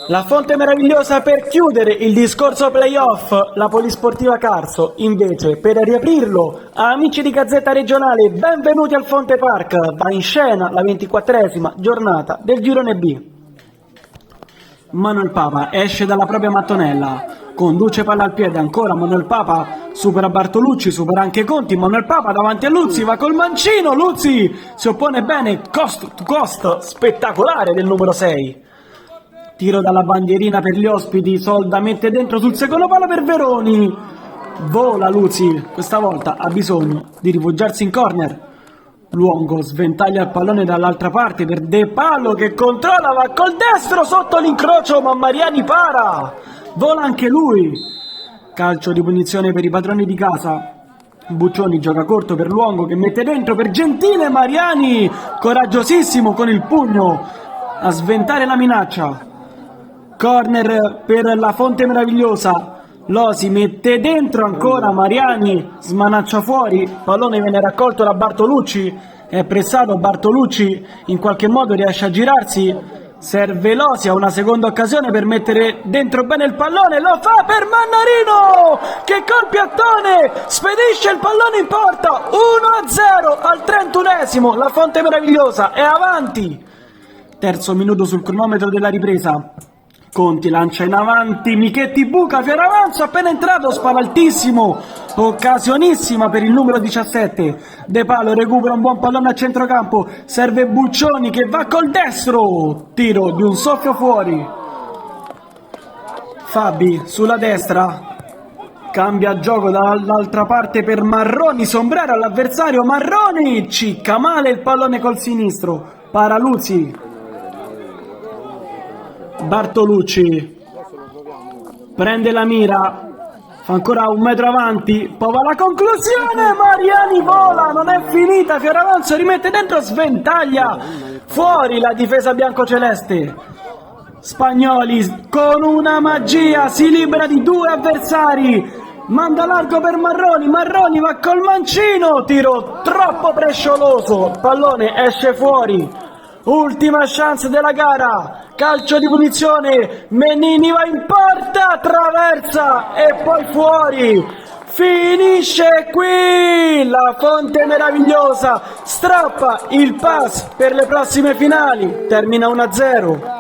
La fonte meravigliosa per chiudere il discorso playoff, la Polisportiva Carso, invece, per riaprirlo, amici di Gazzetta Regionale, benvenuti al Fonte Park, va in scena la 24esima giornata del Girone B. Manuel Papa esce dalla propria mattonella, conduce palla al piede ancora, Manuel Papa supera Bartolucci, supera anche Conti, Manuel Papa davanti a Luzzi, va col mancino, Luzzi si oppone bene, cost to cost, spettacolare del numero 6. Tiro dalla bandierina per gli ospiti, Solda mette dentro sul secondo palo per Veroni. Vola Luzzi, questa volta ha bisogno di rifugiarsi in corner. Luongo sventaglia il pallone dall'altra parte per De Palo che controlla, va col destro sotto l'incrocio, ma Mariani para. Vola anche lui. Calcio di punizione per i padroni di casa. Buccioni gioca corto per Luongo che mette dentro per Gentile, Mariani coraggiosissimo con il pugno a sventare la minaccia. Corner per la Fonte Meravigliosa, Losi mette dentro ancora, Mariani smanaccia fuori, pallone viene raccolto da Bartolucci, è pressato Bartolucci, in qualche modo riesce a girarsi, serve Losi a una seconda occasione per mettere dentro bene il pallone, lo fa per Mannarino che col piattone spedisce il pallone in porta, 1-0 al 31esimo, la Fonte Meravigliosa è avanti. Terzo minuto sul cronometro della ripresa. Conti lancia in avanti, Michetti buca, Fioravanzo appena entrato, spalla altissimo, occasionissima per il numero 17, De Palo recupera un buon pallone a centrocampo, serve Buccioni che va col destro, tiro di un soffio fuori. Fabi sulla destra, cambia gioco dall'altra parte per Marroni, sombrero all'avversario, Marroni cicca male il pallone col sinistro, Paraluzzi. Bartolucci prende la mira, fa ancora un metro avanti, poi va la conclusione, Mariani vola, non è finita, Fioravanzo rimette dentro, sventaglia fuori la difesa biancoceleste. Spagnoli con una magia si libera di due avversari, manda largo per Marroni, Marroni va col mancino, tiro troppo prescioloso, pallone esce fuori. Ultima chance della gara, calcio di punizione, Menini va in porta, traversa e poi fuori. Finisce qui, la Fonte Meravigliosa strappa il pass per le prossime finali, termina 1-0.